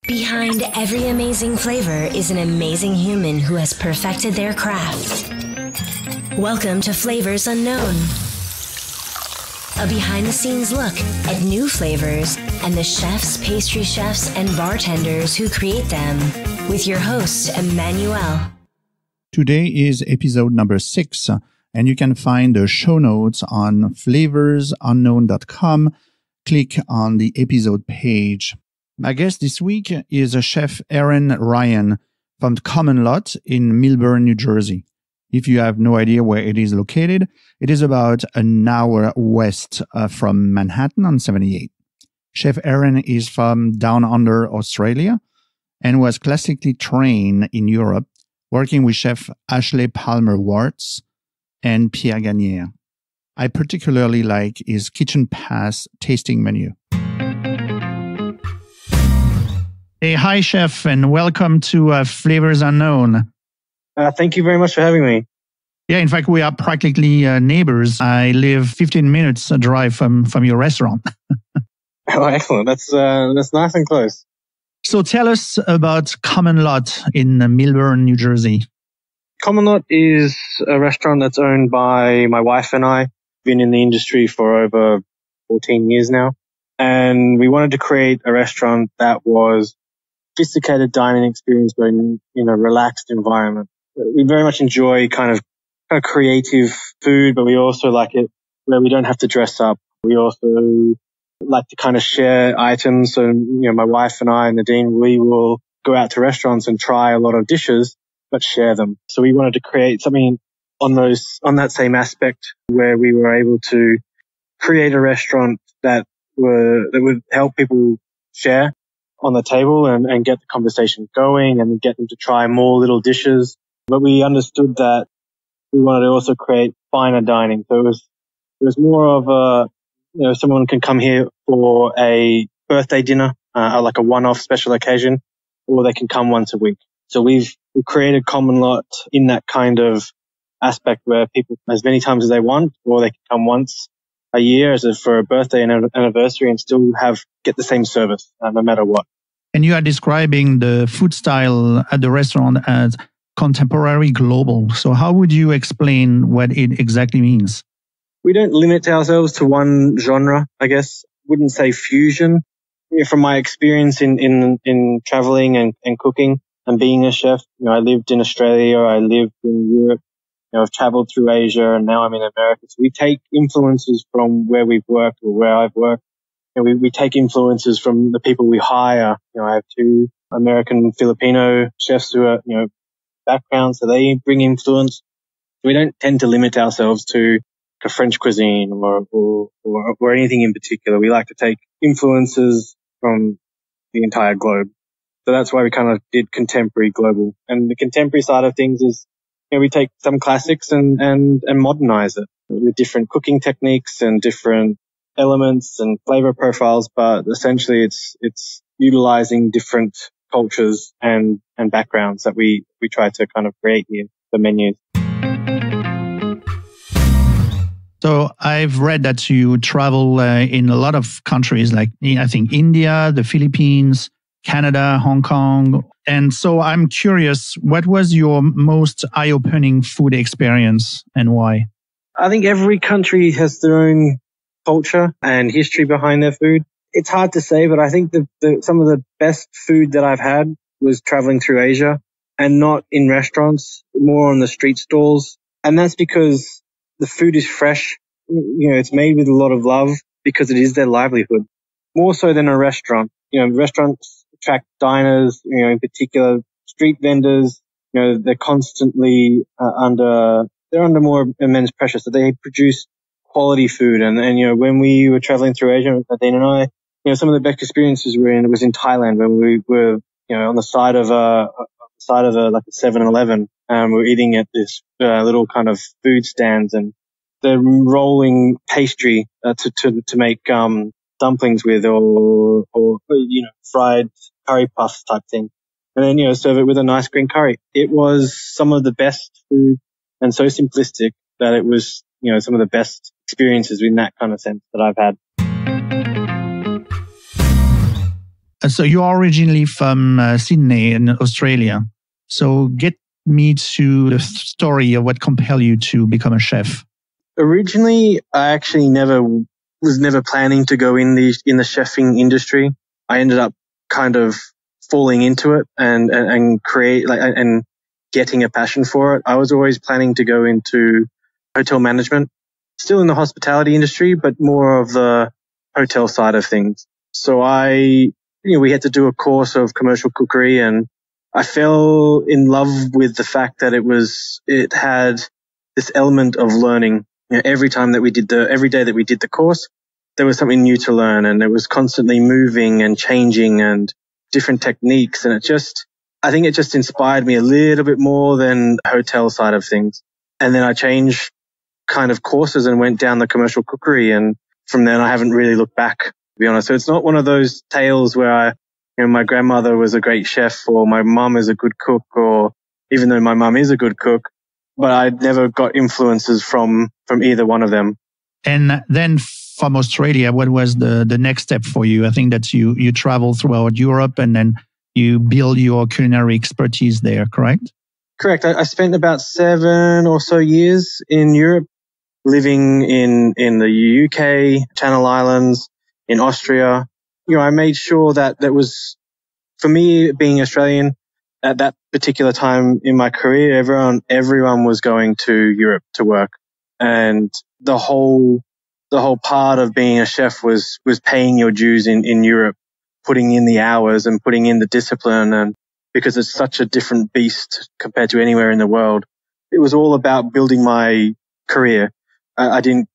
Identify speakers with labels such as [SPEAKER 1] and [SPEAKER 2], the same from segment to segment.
[SPEAKER 1] Behind every amazing flavor is an amazing human who has perfected their craft. Welcome to Flavors Unknown, a behind-the-scenes look at new flavors and the chefs, pastry chefs, and bartenders who create them, with your host, Emmanuel.
[SPEAKER 2] Today is episode number 6, and you can find the show notes on flavorsunknown.com. Click on the episode page. My guest this week is a chef Ehren Ryan from Compelled in Millburn, New Jersey. If you have no idea where it is located, it is about an hour west from Manhattan on 78. Chef Ehren is from down under Australia and was classically trained in Europe, working with Chef Ashley Palmer-Wartz and Pierre Ganière. I particularly like his Kitchen Pass tasting menu. Hey, hi, Chef, and welcome to Flavors Unknown.
[SPEAKER 3] Thank you very much for having me.
[SPEAKER 2] Yeah, in fact, we are practically neighbors. I live 15 minutes drive from your restaurant.
[SPEAKER 3] Oh, excellent. That's nice and close.
[SPEAKER 2] So tell us about Common Lot in Millburn, New Jersey.
[SPEAKER 3] Common Lot is a restaurant that's owned by my wife and I. Been in the industry for over 14 years now. And we wanted to create a restaurant that was sophisticated dining experience, but in a relaxed environment. We very much enjoy kind of creative food, but we also like it where we don't have to dress up. We also like to kind of share items. So, my wife and I and Nadine, we will go out to restaurants and try a lot of dishes, but share them. So we wanted to create something on that same aspect where we were able to create a restaurant that would help people share on the table and get the conversation going and get them to try more little dishes. But we understood that we wanted to also create finer dining. So it was more of someone can come here for a birthday dinner, like a one-off special occasion, or they can come once a week. So we've created Common Lot in that kind of aspect where people, as many times as they want, or they can come once a year for a birthday and anniversary and still get the same service, no matter what.
[SPEAKER 2] And you are describing the food style at the restaurant as contemporary global. So how would you explain what it exactly means?
[SPEAKER 3] We don't limit ourselves to one genre, I guess. Wouldn't say fusion. From my experience in traveling and cooking and being a chef, I lived in Australia, I lived in Europe, I've traveled through Asia, and now I'm in America. So we take influences from where we've worked or where I've worked. We take influences from the people we hire. I have 2 American Filipino chefs who are, background, so they bring influence. We don't tend to limit ourselves to French cuisine or anything in particular. We like to take influences from the entire globe. So that's why we kind of did contemporary global. And the contemporary side of things is, we take some classics and modernize it with different cooking techniques and different elements and flavor profiles. But essentially it's utilizing different cultures and backgrounds that we try to kind of create here, the menus.
[SPEAKER 2] So I've read that you travel in a lot of countries, like I think India, the Philippines, Canada, Hong Kong. And so I'm curious, what was your most eye-opening food experience and why?
[SPEAKER 3] I think every country has their own culture and history behind their food. It's hard to say, but I think some of the best food that I've had was traveling through Asia and not in restaurants, more on the street stalls. And that's because the food is fresh. It's made with a lot of love because it is their livelihood, more so than a restaurant. Restaurants attract diners, in particular street vendors. They're constantly under more immense pressure. So they produce quality food. And when we were traveling through Asia, Nadine and I, some of the best experiences was in Thailand when we were, on the side of a 7-Eleven. We're eating at this little kind of food stands, and they're rolling pastry to make dumplings with, or fried curry puffs type thing, and then serve it with a nice green curry. It was some of the best food, and so simplistic that it was some of the best experiences in that kind of sense that I've had.
[SPEAKER 2] So you are originally from Sydney in Australia. So get me to the story of what compelled you to become a chef.
[SPEAKER 3] Originally, I actually was never planning to go in the chefing industry. I ended up kind of falling into it and getting a passion for it. I was always planning to go into hotel management, still in the hospitality industry, but more of the hotel side of things. So we had to do a course of commercial cookery, and I fell in love with the fact that it had this element of learning. Every day that we did the course, there was something new to learn, and it was constantly moving and changing and different techniques. And I think it just inspired me a little bit more than the hotel side of things. And then I changed kind of courses and went down the commercial cookery. And from then I haven't really looked back, to be honest. So it's not one of those tales where my grandmother was a great chef, or my mum is a good cook, or even though my mum is a good cook, but I never got influences from either one of them.
[SPEAKER 2] And then from Australia, what was the next step for you? I think that you traveled throughout Europe and then you build your culinary expertise there, correct?
[SPEAKER 3] Correct. I spent about 7 or so years in Europe, living in the UK, Channel Islands, in Austria. I made sure that was, for me, being Australian, at that particular time in my career, everyone was going to Europe to work. And the whole part of being a chef was paying your dues in Europe, putting in the hours and putting in the discipline, and because it's such a different beast compared to anywhere in the world. It was all about building my career. I didn't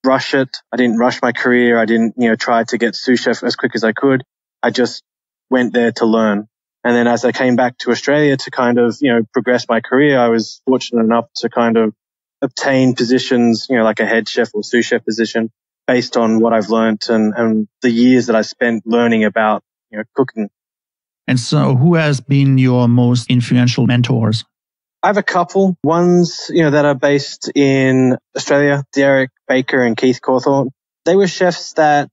[SPEAKER 3] rush it. I didn't rush my career. I didn't, try to get sous chef as quick as I could. I just went there to learn. And then as I came back to Australia to kind of, progress my career, I was fortunate enough to kind of obtain positions, like a head chef or sous chef position based on what I've learned and the years that I spent learning about, cooking.
[SPEAKER 2] And so who has been your most influential mentors?
[SPEAKER 3] I have a couple. Ones, that are based in Australia, Derek Baker and Keith Cawthorne. They were chefs that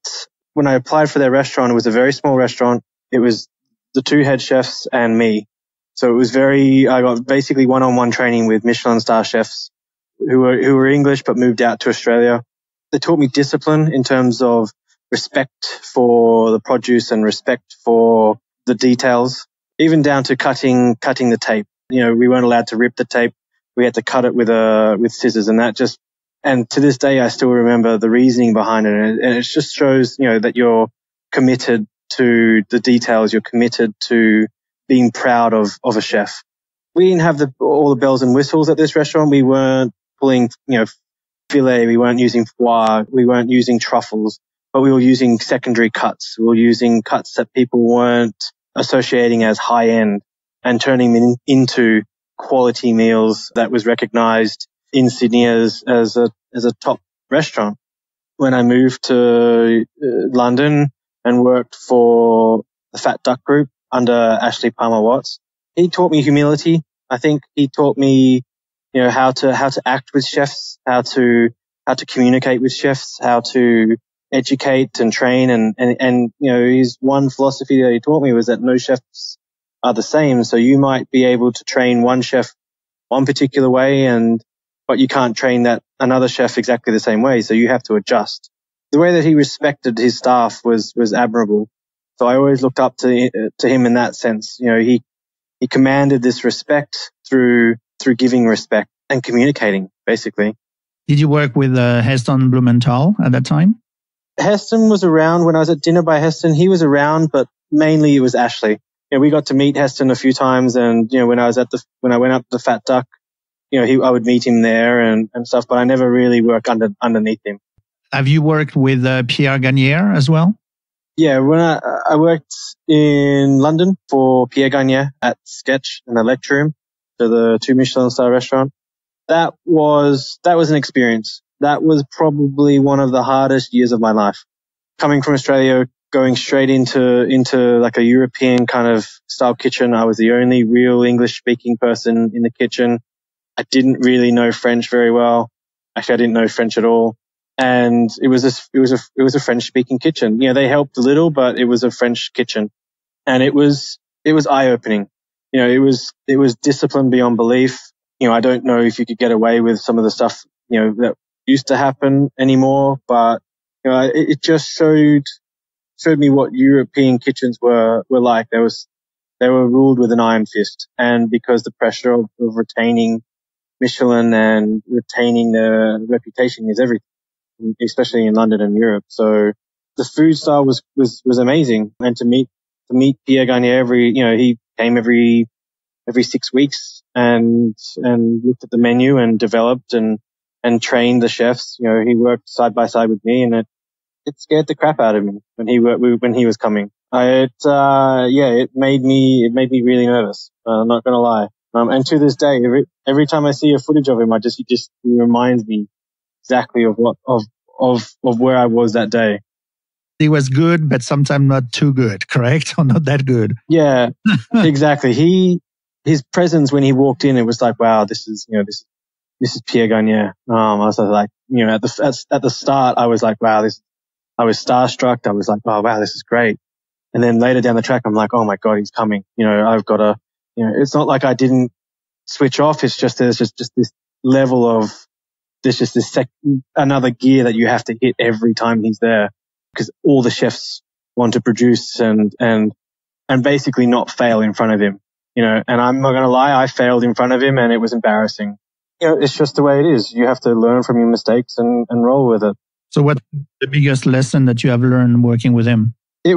[SPEAKER 3] when I applied for their restaurant, it was a very small restaurant. It was the 2 head chefs and me. So it was I got basically one-on-one training with Michelin star chefs who were English but moved out to Australia. They taught me discipline in terms of respect for the produce and respect for the details, even down to cutting the tape. We weren't allowed to rip the tape. We had to cut it with scissors, and to this day, I still remember the reasoning behind it. And it just shows, that you're committed to the details. You're committed to being proud of a chef. We didn't have all the bells and whistles at this restaurant. We weren't pulling, filet. We weren't using foie. We weren't using truffles, but we were using secondary cuts. We were using cuts that people weren't associating as high end and turning them into quality meals that was recognized in Sydney as a top restaurant. When I moved to London and worked for the Fat Duck Group under Ashley Palmer Watts, he taught me humility. I think he taught me, how to act with chefs, how to communicate with chefs, how to educate and train. And his one philosophy that he taught me was that no chefs are the same. So you might be able to train one chef one particular way, but you can't train that another chef exactly the same way. So you have to adjust. The way that he respected his staff was admirable. So I always looked up to him in that sense. He commanded this respect through giving respect and communicating, basically.
[SPEAKER 2] Did you work with Heston Blumenthal at that time?
[SPEAKER 3] Heston was around when I was at dinner by Heston. He was around, but mainly it was Ashley. We got to meet Heston a few times, and when I went up to Fat Duck, I would meet him there and stuff, but I never really worked underneath him.
[SPEAKER 2] Have you worked with Pierre Ganière as well?
[SPEAKER 3] Yeah, when I worked in London for Pierre Ganière at Sketch in the lecture room for the 2 Michelin star restaurant. That was an experience. That was probably one of the hardest years of my life. Coming from Australia, going straight into like a European kind of style kitchen. I was the only real English speaking person in the kitchen. I didn't really know French very well. Actually, I didn't know French at all. And it was a French speaking kitchen. They helped a little, but it was a French kitchen. And it was eye-opening. It was discipline beyond belief. I don't know if you could get away with some of the stuff, that used to happen anymore, but, it just showed me what European kitchens were like. They were ruled with an iron fist. And because the pressure of retaining Michelin and retaining the reputation is everything, especially in London and Europe. So the food style was amazing. And to meet Pierre Ganière he came every 6 weeks and looked at the menu and developed and trained the chefs. He worked side by side with me, and it scared the crap out of me when he was coming. It made me really nervous. I'm not gonna lie. And to this day, every time I see a footage of him, he just reminds me exactly of where I was that day.
[SPEAKER 2] He was good, but sometimes not too good, correct? Or not that good.
[SPEAKER 3] Yeah, exactly. His presence when he walked in, it was like, wow, this is Pierre Ganière. I was like, at the start, I was like, wow, I was starstruck. I was like, oh wow, this is great. And then later down the track, I'm like, oh my God, he's coming. I've got to, it's not like I didn't switch off. It's just, there's just this level of, there's just another gear that you have to hit every time he's there, because all the chefs want to produce and basically not fail in front of him, and I'm not going to lie, I failed in front of him and it was embarrassing. It's just the way it is. You have to learn from your mistakes and roll with it.
[SPEAKER 2] So what's the biggest lesson that you have learned working with him?
[SPEAKER 3] I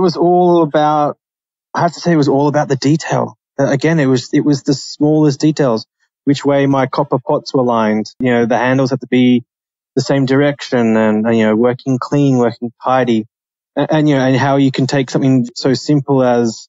[SPEAKER 3] have to say it was all about the detail. Again, it was the smallest details. Which way my copper pots were lined. The handles have to be the same direction and working clean, working tidy. And how you can take something so simple as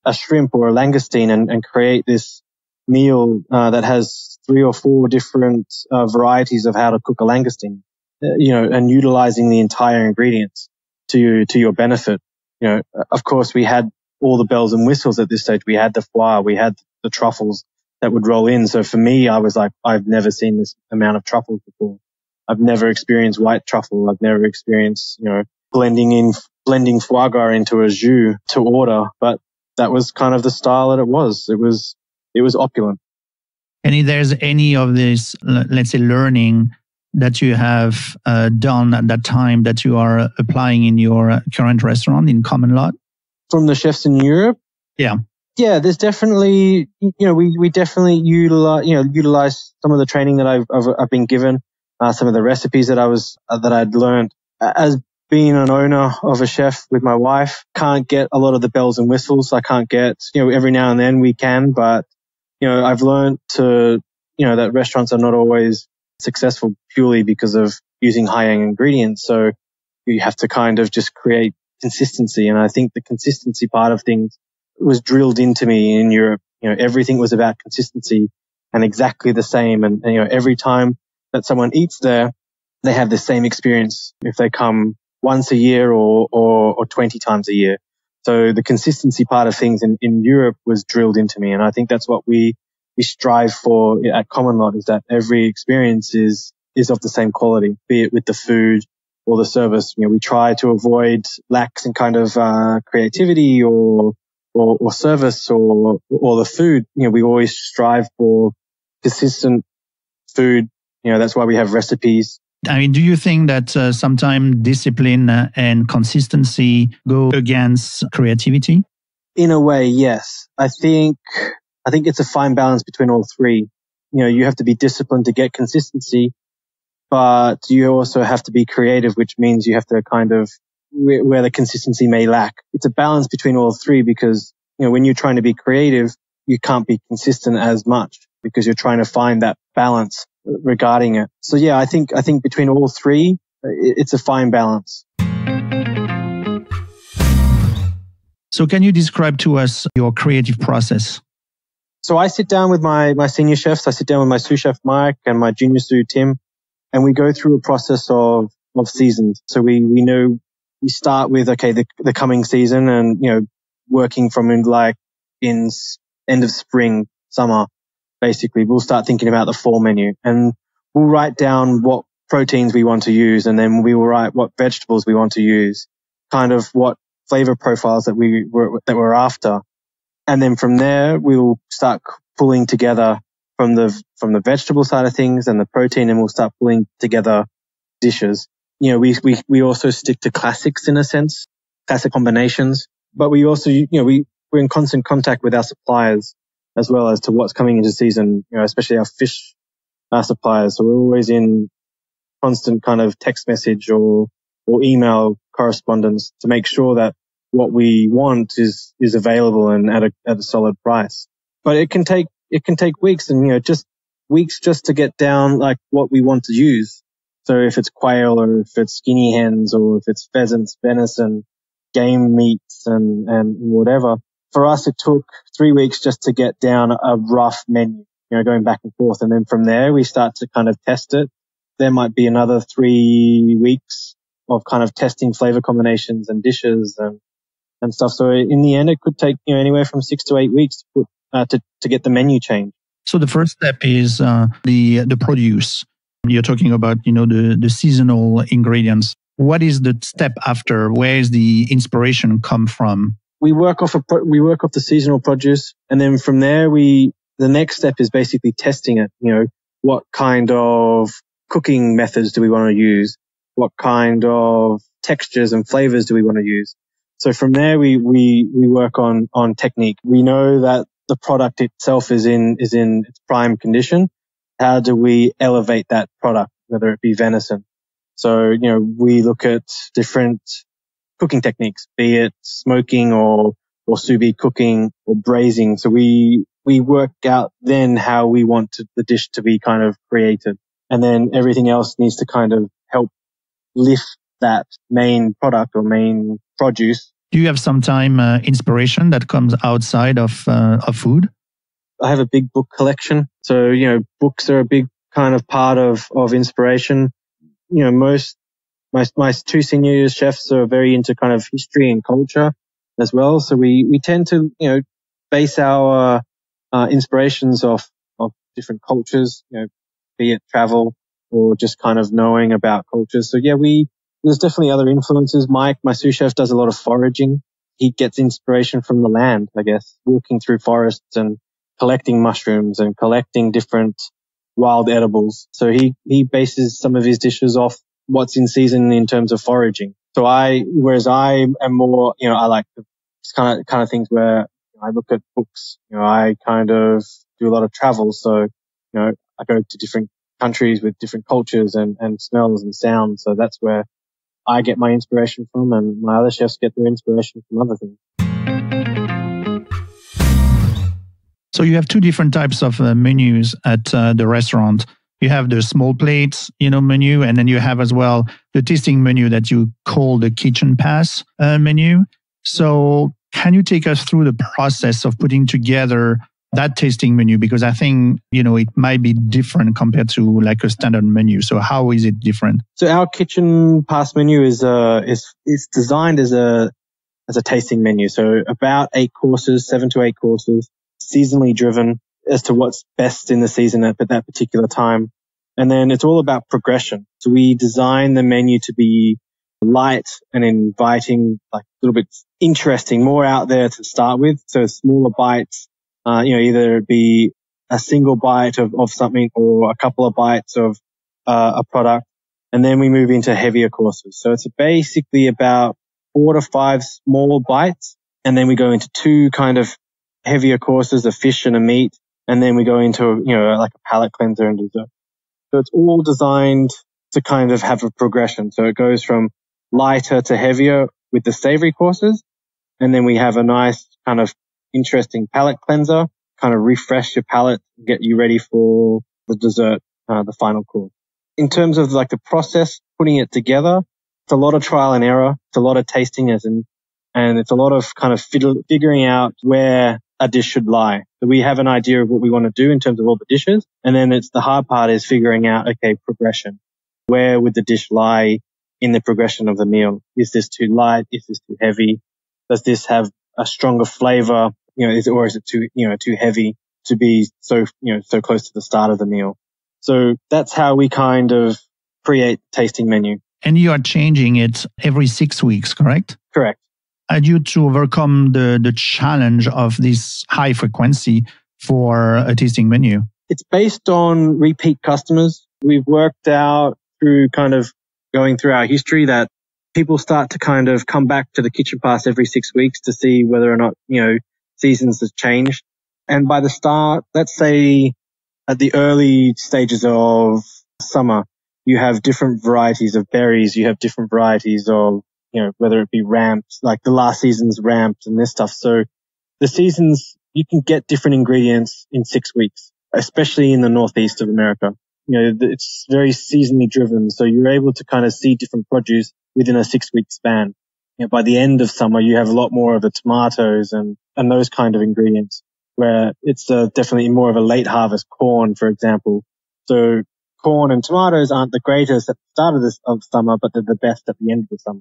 [SPEAKER 3] a shrimp or a langoustine and create this meal that has 3 or 4 different varieties of how to cook a langoustine. And utilizing the entire ingredients to your benefit. Of course, we had all the bells and whistles at this stage. We had the foie, we had the truffles that would roll in. So for me, I was like, I've never seen this amount of truffles before. I've never experienced white truffle. I've never experienced, blending foie gras into a jus to order. But that was kind of the style that it was. It was opulent.
[SPEAKER 2] And if there's any of this, let's say, learning that you have done at that time that you are applying in your current restaurant in Common Lot?
[SPEAKER 3] From the chefs in Europe?
[SPEAKER 2] Yeah.
[SPEAKER 3] Yeah, there's definitely, we definitely utilize some of the training that I've been given, some of the recipes that I'd learned. As being an owner of a chef with my wife, can't get a lot of the bells and whistles. I can't get, every now and then we can, but, I've learned that restaurants are not always successful purely because of using high-end ingredients. So you have to kind of just create consistency. And I think the consistency part of things was drilled into me in Europe. Everything was about consistency and exactly the same. And every time that someone eats there, they have the same experience if they come once a year or 20 times a year. So the consistency part of things in Europe was drilled into me. And I think that's what we strive for at Common Lot, is that every experience is of the same quality, be it with the food or the service. We try to avoid lacks in kind of creativity or service or the food. We always strive for consistent food. That's why we have recipes.
[SPEAKER 2] I mean, do you think that sometimes discipline and consistency go against creativity?
[SPEAKER 3] In a way, yes. I think it's a fine balance between all three. You have to be disciplined to get consistency, but you also have to be creative, which means you have to kind of where the consistency may lack. It's a balance between all three because, when you're trying to be creative, you can't be consistent as much because you're trying to find that balance regarding it. So yeah, I think between all three, it's a fine balance.
[SPEAKER 2] So can you describe to us your creative process?
[SPEAKER 3] So I sit down with my senior chefs. I sit down with my sous chef Mike and my junior sous Tim, and we go through a process of seasons. So we know we start with, okay, the coming season and, working from in end of spring, summer, basically, we'll start thinking about the fall menu and we'll write down what proteins we want to use. And then we will write what vegetables we want to use, kind of what flavor profiles that we're after. And then from there, we'll start pulling together from the vegetable side of things and the protein, and we'll start pulling together dishes. You know, we also stick to classics in a sense, classic combinations, but we also, you know, we're in constant contact with our suppliers as well as to what's coming into season, you know, especially our fish suppliers. So we're always in constant kind of text message or email correspondence to make sure that what we want is available and at a solid price. But it can take weeks, and, you know, just weeks just to get down like what we want to use. So if it's quail, or if it's skinny hens, or if it's pheasants, venison, game meats, and whatever. For us, it took 3 weeks just to get down a rough menu, you know, going back and forth. And then from there, we start to kind of test it. There might be another 3 weeks of kind of testing flavor combinations and dishes and stuff. So in the end, it could take, you know, anywhere from 6 to 8 weeks to get the menu changed.
[SPEAKER 2] So the first step is the produce. You're talking about, you know, the seasonal ingredients. What is the step after? Where is the inspiration come from?
[SPEAKER 3] We work off the seasonal produce, and then from there the next step is basically testing it. You know, what kind of cooking methods do we want to use? What kind of textures and flavors do we want to use? So from there, we work on technique. We know that the product itself is in its prime condition. How do we elevate that product, whether it be venison? So, you know, we look at different cooking techniques, be it smoking or sous vide cooking or braising. So we work out then how we want the dish to be kind of created. And then everything else needs to kind of help lift that main product or main produce.
[SPEAKER 2] Do you have some inspiration that comes outside of food?
[SPEAKER 3] I have a big book collection. So, you know, books are a big kind of part of inspiration. You know, my two senior chefs are very into kind of history and culture as well. So we tend to, you know, base our inspirations off different cultures, you know, be it travel or just kind of knowing about cultures. So yeah, there's definitely other influences. Mike, my sous chef, does a lot of foraging. He gets inspiration from the land, I guess, walking through forests and collecting mushrooms and collecting different wild edibles. So he bases some of his dishes off what's in season in terms of foraging. So whereas I am more, you know, I like the kind of things where I look at books. You know, I kind of do a lot of travel. So, you know, I go to different countries with different cultures and smells and sounds. So that's where I get my inspiration from, and my other chefs get their inspiration from other things.
[SPEAKER 2] So you have two different types of menus at the restaurant. You have the small plates, you know, menu, and then you have as well the tasting menu that you call the kitchen pass menu. So can you take us through the process of putting together that tasting menu? Because I think, you know, it might be different compared to like a standard menu. So how is it different?
[SPEAKER 3] So our kitchen pass menu is designed as a tasting menu. So about 8 courses, 7 to 8 courses, seasonally driven as to what's best in the season at that particular time. And then it's all about progression. So we design the menu to be light and inviting, like a little bit interesting, more out there to start with. So smaller bites, you know, either it be a single bite of something or a couple of bites of a product. And then we move into heavier courses. So it's basically about 4 to 5 small bites. And then we go into 2 kind of heavier courses, a fish and a meat. And then we go into, you know, like a palate cleanser and dessert. So it's all designed to kind of have a progression. So it goes from lighter to heavier with the savory courses. And then we have a nice kind of interesting palate cleanser, kind of refresh your palate, get you ready for the dessert, the final course. In terms of like the process, putting it together, it's a lot of trial and error. It's a lot of tasting and it's a lot of kind of figuring out where a dish should lie. So we have an idea of what we want to do in terms of all the dishes. And then the hard part is figuring out, okay, progression. Where would the dish lie in the progression of the meal? Is this too light? Is this too heavy? Does this have a stronger flavor? You know, is it too heavy to be so close to the start of the meal? So that's how we kind of create tasting menu.
[SPEAKER 2] And you are changing it every 6 weeks, correct?
[SPEAKER 3] Correct.
[SPEAKER 2] had you to overcome the challenge of this high frequency for a tasting menu?
[SPEAKER 3] It's based on repeat customers. We've worked out through kind of going through our history that people start to kind of come back to the kitchen pass every 6 weeks to see whether or not, seasons have changed. And by the start, let's say at the early stages of summer, you have different varieties of berries. You have different varieties of, whether it be ramps, like the last season's ramps and this stuff. So the seasons, you can get different ingredients in 6 weeks, especially in the northeast of America. It's very seasonally driven. So you're able to kind of see different produce within a 6 week span. By the end of summer, you have a lot more of the tomatoes and those kind of ingredients, where it's definitely more of a late harvest corn, for example. So corn and tomatoes aren't the greatest at the start of summer, but they're the best at the end of the summer.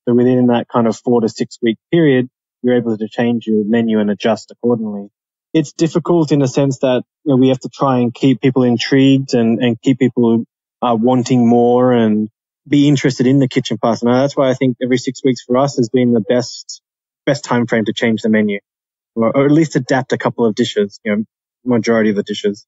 [SPEAKER 3] So within that kind of 4 to 6 week period, you're able to change your menu and adjust accordingly. It's difficult in the sense that we have to try and keep people intrigued and keep people wanting more and be interested in the kitchen pass. And that's why I think every 6 weeks for us has been the best time frame to change the menu, or at least adapt a couple of dishes, majority of the dishes.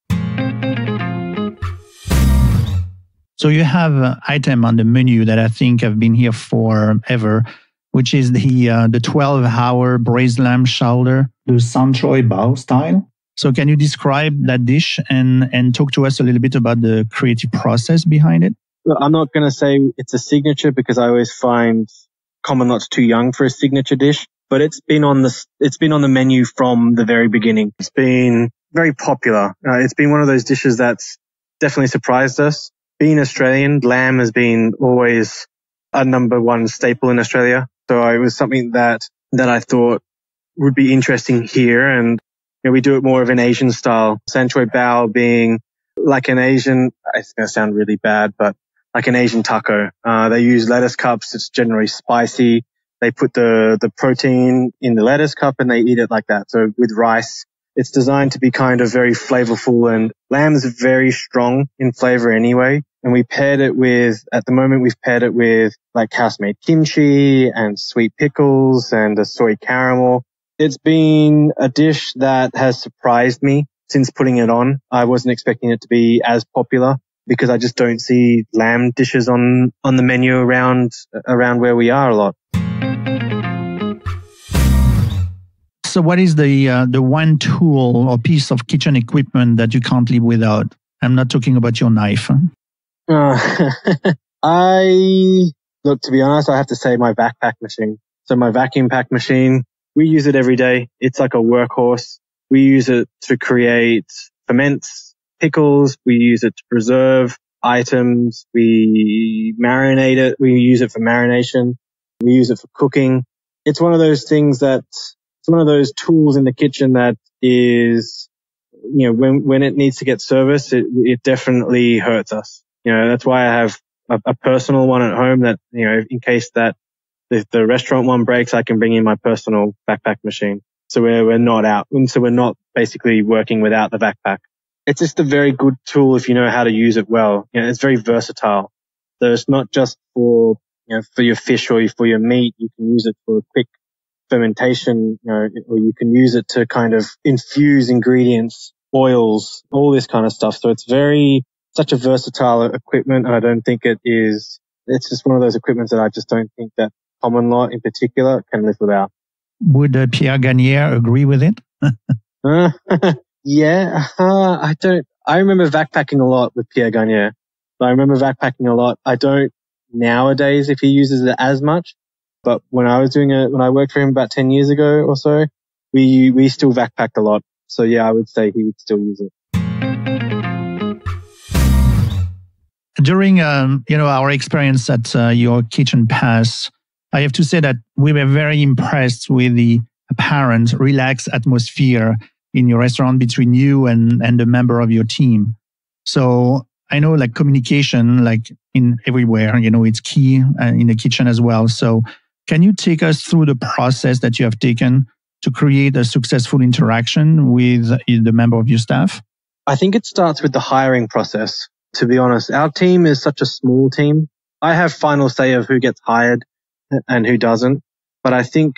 [SPEAKER 2] So you have an item on the menu that I think have been here forever, which is the 12-hour braised lamb shoulder, the Sanchoy Bao style. So can you describe that dish and talk to us a little bit about the creative process behind it?
[SPEAKER 3] Well, I'm not going to say it's a signature because I always find common lot's too young for a signature dish, but it's been on the menu from the very beginning. It's been very popular. It's been one of those dishes that's definitely surprised us. Being Australian, lamb has been always a number one staple in Australia. So it was something that I thought would be interesting here. And we do it more of an Asian style. Sanchoy bao being like an Asian, it's going to sound really bad, but like an Asian taco. They use lettuce cups. It's generally spicy. They put the protein in the lettuce cup and they eat it like that. So with rice, it's designed to be kind of very flavorful, and lamb is very strong in flavor anyway. And we've paired it with like house-made kimchi and sweet pickles and a soy caramel. It's been a dish that has surprised me since putting it on. I wasn't expecting it to be as popular because I just don't see lamb dishes on the menu around where we are a lot.
[SPEAKER 2] So what is the one tool or piece of kitchen equipment that you can't live without? I'm not talking about your knife.
[SPEAKER 3] To be honest, I have to say my backpack machine. So my vacuum pack machine, we use it every day. It's like a workhorse. We use it to create ferments, pickles. We use it to preserve items. We marinate it. We use it for marination. We use it for cooking. It's one of those things it's one of those tools in the kitchen that is, when it needs to get serviced, it definitely hurts us. That's why I have a personal one at home that, in case that if the restaurant one breaks, I can bring in my personal backpack machine. So we're not out. And so we're not basically working without the backpack. It's just a very good tool if you know how to use it well. It's very versatile. So it's not just for your fish or for your meat. You can use it for a quick fermentation, or you can use it to kind of infuse ingredients, oils, all this kind of stuff. So it's such a versatile equipment, and I don't think it's just one of those equipments that I just don't think that common law in particular can live without.
[SPEAKER 2] Would Pierre Ganière agree with it?
[SPEAKER 3] Yeah, I remember backpacking a lot with Pierre Ganière. I remember backpacking a lot. I don't nowadays if he uses it as much, but when I worked for him about 10 years ago or so, we still backpacked a lot. So yeah, I would say he would still use it.
[SPEAKER 2] During our experience at your kitchen pass, I have to say that we were very impressed with the apparent relaxed atmosphere in your restaurant between you and the member of your team. So I know like communication, like in everywhere, it's key in the kitchen as well. So can you take us through the process that you have taken to create a successful interaction with the member of your staff?
[SPEAKER 3] I think it starts with the hiring process. To be honest, our team is such a small team. I have final say of who gets hired and who doesn't. But I think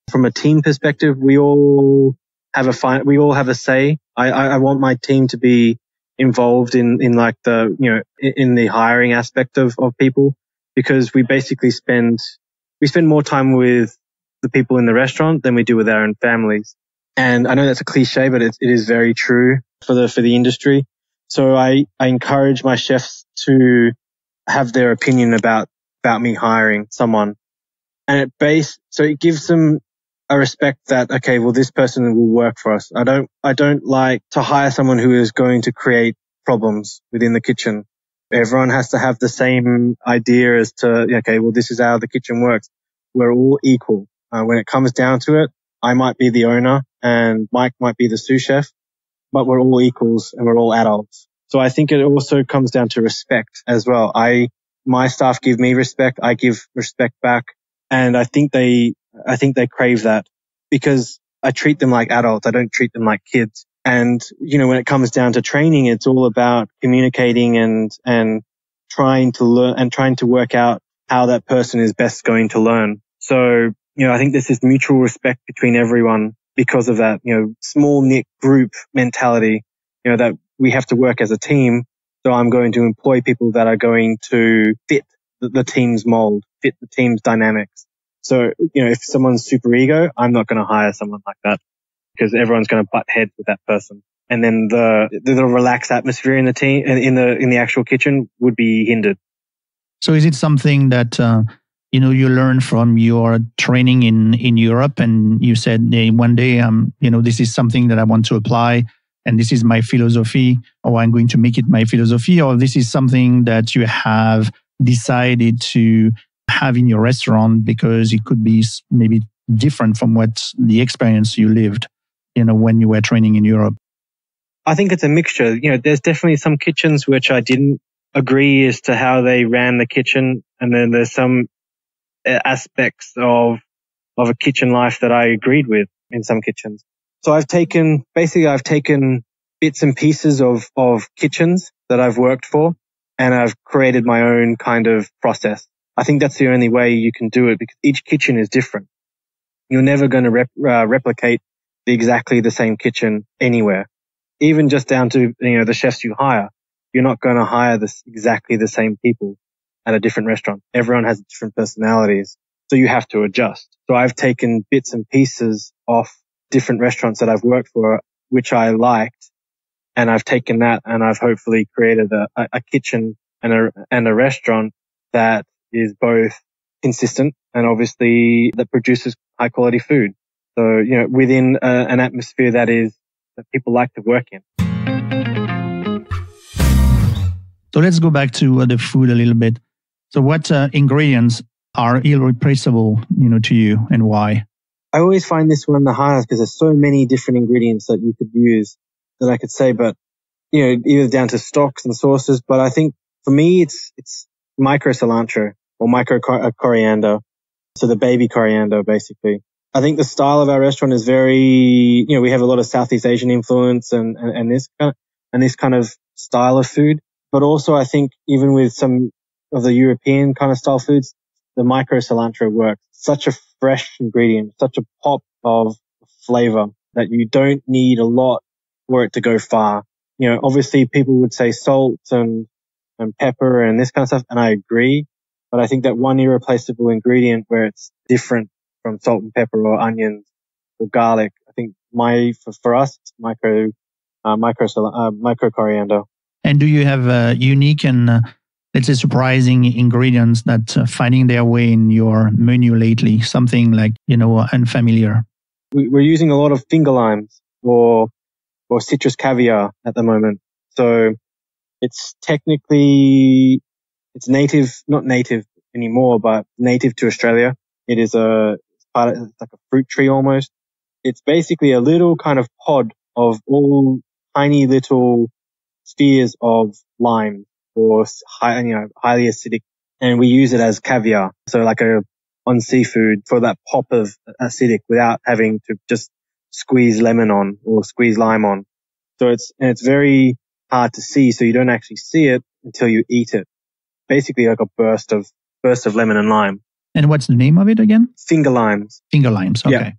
[SPEAKER 3] From a team perspective, we all have a say. I want my team to be involved in like the, in the hiring aspect of people, because we basically spend more time with the people in the restaurant than we do with our own families. And I know that's a cliche, but it is very true for the industry. So I encourage my chefs to have their opinion about me hiring someone. And so it gives them a respect that, okay, well, this person will work for us. I don't like to hire someone who is going to create problems within the kitchen. Everyone has to have the same idea as to, okay, well, this is how the kitchen works. We're all equal. When it comes down to it, I might be the owner and Mike might be the sous chef, but we're all equals and we're all adults. So I think it also comes down to respect as well. My staff give me respect. I give respect back. And I think they crave that, because I treat them like adults. I don't treat them like kids. And, when it comes down to training, it's all about communicating and trying to learn and trying to work out how that person is best going to learn. So, I think there's this mutual respect between everyone because of that, small knit group mentality, that we have to work as a team. So I'm going to employ people that are going to fit the team's mold, fit the team's dynamics. So, if someone's super ego, I'm not going to hire someone like that, because everyone's going to butt heads with that person. And then the relaxed atmosphere in the team, in the actual kitchen would be hindered.
[SPEAKER 2] So is it something that, you learn from your training in Europe, and you said, hey, one day, this is something that I want to apply, and this is my philosophy, or I'm going to make it my philosophy, or this is something that you have decided to have in your restaurant because it could be maybe different from what the experience you lived, when you were training in Europe?
[SPEAKER 3] I think it's a mixture. There's definitely some kitchens which I didn't agree as to how they ran the kitchen. And then there's some aspects of a kitchen life that I agreed with in some kitchens. So I've taken bits and pieces of kitchens that I've worked for, and I've created my own kind of process. I think that's the only way you can do it, because each kitchen is different. You're never going to replicate exactly the same kitchen anywhere. Even just down to, the chefs you hire. You're not going to hire exactly the same people at a different restaurant. Everyone has different personalities, so you have to adjust. So I've taken bits and pieces off different restaurants that I've worked for, which I liked, and I've taken that and I've hopefully created a kitchen and a restaurant that is both consistent and obviously that produces high quality food. So, within an atmosphere that people like to work in.
[SPEAKER 2] So let's go back to the food a little bit. So what ingredients are irreplaceable, to you, and why?
[SPEAKER 3] I always find this one the hardest because there's so many different ingredients that you could use that I could say, but, either down to stocks and sauces. But I think for me, it's micro cilantro or micro coriander. So the baby coriander, basically. I think the style of our restaurant is very, we have a lot of Southeast Asian influence and this kind of style of food. But also I think even with some of the European kind of style foods, the micro cilantro works. Such a fresh ingredient, such a pop of flavor that you don't need a lot for it to go far. Obviously people would say salt and pepper and this kind of stuff, and I agree. But I think that one irreplaceable ingredient where it's different from salt and pepper or onions or garlic, I think for us, it's micro coriander.
[SPEAKER 2] And do you have unique and, let's say, surprising ingredients that finding their way in your menu lately? Something like, unfamiliar?
[SPEAKER 3] We're using a lot of finger limes or citrus caviar at the moment. So it's technically, it's not native anymore, but native to Australia. It is it's like a fruit tree almost. It's basically a little kind of pod of all tiny little spheres of lime or highly acidic, and we use it as caviar. So like on seafood for that pop of acidic without having to just squeeze lemon on or squeeze lime on. So it's very hard to see. So you don't actually see it until you eat it. Basically like a burst of lemon and lime.
[SPEAKER 2] And what's the name of it again?
[SPEAKER 3] Finger limes.
[SPEAKER 2] Finger limes. Okay.
[SPEAKER 3] Yeah.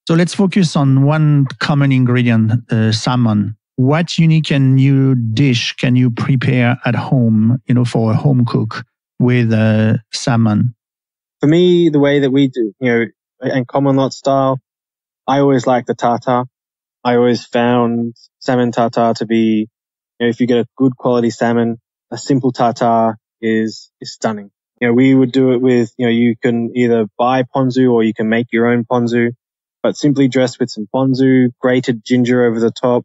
[SPEAKER 2] So let's focus on one common ingredient, salmon. What unique and new dish can you prepare at home, for a home cook with salmon?
[SPEAKER 3] For me, the way that we do, and common lot style, I always like the tartare. I always found salmon tartare to be, if you get a good quality salmon, a simple tartare is stunning. We would do it with, you can either buy ponzu or you can make your own ponzu, but simply dress with some ponzu, grated ginger over the top,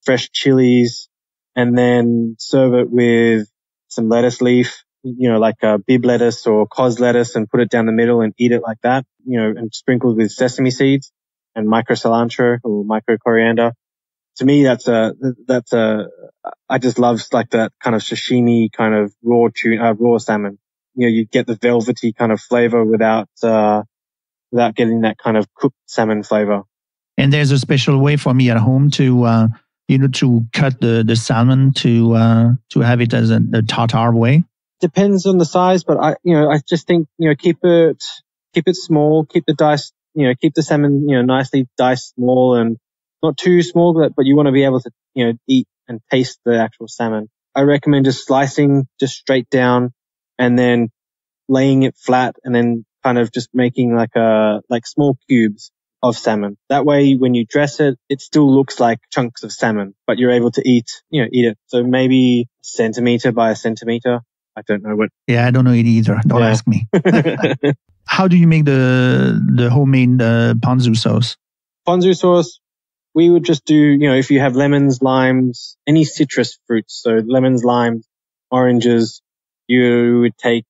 [SPEAKER 3] fresh chilies, and then serve it with some lettuce leaf, like a bib lettuce or cos lettuce, and put it down the middle and eat it like that, and sprinkled with sesame seeds and micro cilantro or micro coriander. To me, I just love like that kind of sashimi kind of raw salmon. You get the velvety kind of flavor without getting that kind of cooked salmon flavor.
[SPEAKER 2] And there's a special way for me at home to, to cut the salmon to have it as a tartare way.
[SPEAKER 3] Depends on the size, but I just think, keep it small, keep the salmon, nicely diced small and not too small, but you want to be able to, eat and taste the actual salmon. I recommend just slicing just straight down and then laying it flat and then kind of just making like small cubes of salmon. That way, when you dress it, it still looks like chunks of salmon, but you're able to eat it. So maybe centimeter by a centimeter. I don't know what.
[SPEAKER 2] Yeah, I don't know it either. Don't ask me. How do you make the homemade ponzu sauce?
[SPEAKER 3] Ponzu sauce, we would just do, if you have lemons, limes, any citrus fruits, so lemons, limes, oranges, you would take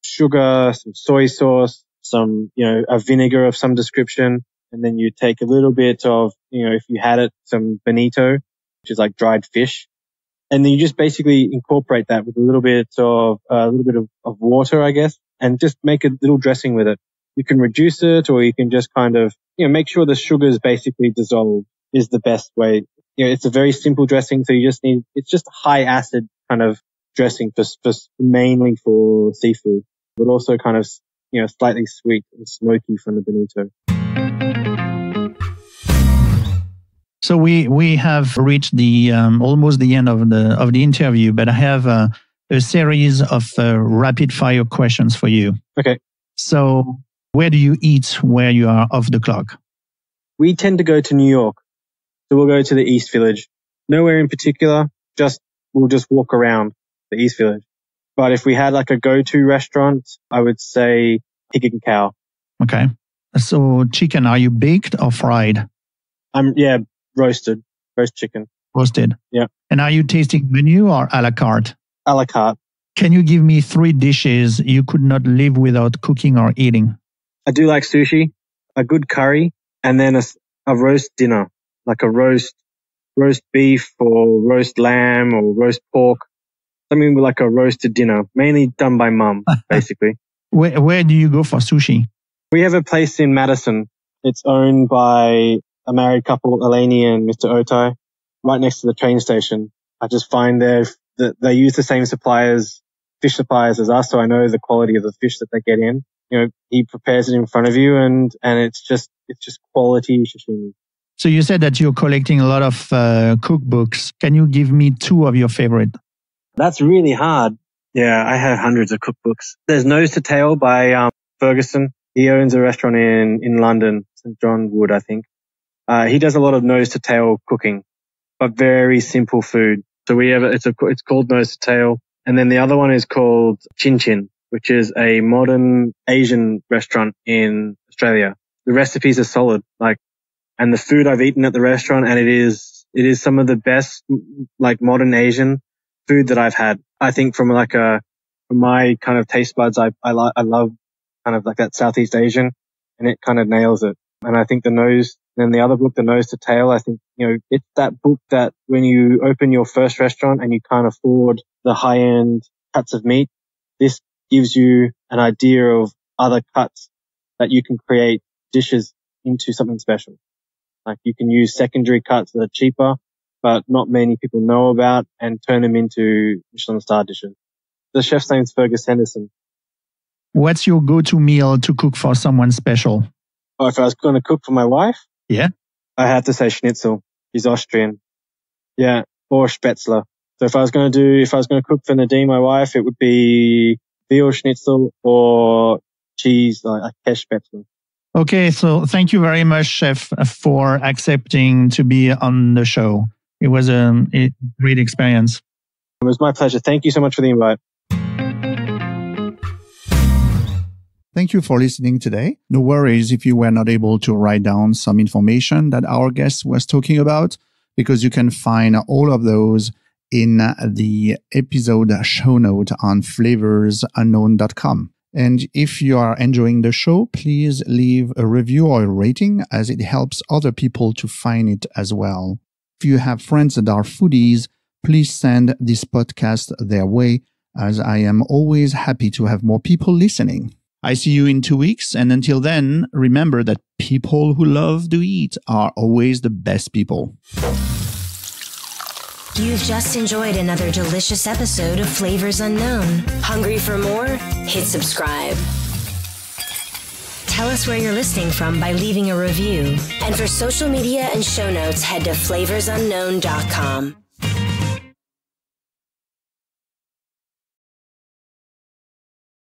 [SPEAKER 3] sugar, some soy sauce, some, a vinegar of some description, and then you take a little bit of, if you had it, some bonito, which is like dried fish. And then you just basically incorporate that with a little bit of water, I guess, and just make a little dressing with it. You can reduce it, or you can just kind of, make sure the sugar is basically dissolved is the best way. It's a very simple dressing. So it's just high acid kind of dressing for mainly for seafood, but also kind of, slightly sweet and smoky from the bonito.
[SPEAKER 2] So we have reached the almost the end of the interview, but I have a series of rapid fire questions for you.
[SPEAKER 3] Okay.
[SPEAKER 2] So where do you eat where you are off the clock?
[SPEAKER 3] We tend to go to New York, so we'll go to the East Village. Nowhere in particular. We'll just walk around the East Village. But if we had like a go-to restaurant, I would say Pig and Cow.
[SPEAKER 2] Okay. So chicken, are you baked or fried?
[SPEAKER 3] Roasted. Roast chicken.
[SPEAKER 2] Roasted.
[SPEAKER 3] Yeah.
[SPEAKER 2] And are you tasting menu or a la carte?
[SPEAKER 3] A la carte.
[SPEAKER 2] Can you give me 3 dishes you could not live without cooking or eating?
[SPEAKER 3] I do like sushi, a good curry, and then a roast dinner, like a roast beef or roast lamb or roast pork. Something like a roasted dinner, mainly done by mum, basically.
[SPEAKER 2] Where do you go for sushi?
[SPEAKER 3] We have a place in Madison. It's owned by a married couple, Eleni and Mr. Otai, right next to the train station. I just find that they use the same fish suppliers as us, so I know the quality of the fish that they get in. He prepares it in front of you, and it's just quality sashimi.
[SPEAKER 2] So you said that you're collecting a lot of cookbooks. Can you give me 2 of your favorite?
[SPEAKER 3] That's really hard. Yeah, I have hundreds of cookbooks. There's Nose to Tail by Ferguson. He owns a restaurant in London, St. John Wood, I think. He does a lot of nose to tail cooking, but very simple food. So we have it's called Nose to Tail, and then the other one is called Chin Chin, which is a modern Asian restaurant in Australia. The recipes are solid, and the food I've eaten at the restaurant, and it is some of the best modern Asian food that I've had. I think from my kind of taste buds, I love kind of like that Southeast Asian, and it kind of nails it. And I think the other book, The Nose to Tail, I think, it's that book that when you open your first restaurant and you can't afford the high-end cuts of meat, this gives you an idea of other cuts that you can create dishes into something special. Like you can use secondary cuts that are cheaper, but not many people know about, and turn them into Michelin star dishes. The chef's name's Fergus Henderson.
[SPEAKER 2] What's your go-to meal to cook for someone special?
[SPEAKER 3] Oh, if I was going to cook for my wife,
[SPEAKER 2] Yeah.
[SPEAKER 3] I had to say schnitzel. He's Austrian. Yeah, or spätzle. So if I was going to cook for Nadine, my wife, it would be veal schnitzel or cheese, like a Kässpätzle.
[SPEAKER 2] Okay, so thank you very much, Chef, for accepting to be on the show. It was a great experience.
[SPEAKER 3] It was my pleasure. Thank you so much for the invite.
[SPEAKER 2] Thank you for listening today. No worries if you were not able to write down some information that our guest was talking about, because you can find all of those in the episode show note on flavorsunknown.com. And if you are enjoying the show, please leave a review or a rating, as it helps other people to find it as well. If you have friends that are foodies, please send this podcast their way, as I am always happy to have more people listening. I see you in 2 weeks, and until then, remember that people who love to eat are always the best people.
[SPEAKER 1] You've just enjoyed another delicious episode of Flavors Unknown. Hungry for more? Hit subscribe. Tell us where you're listening from by leaving a review. And for social media and show notes, head to flavorsunknown.com.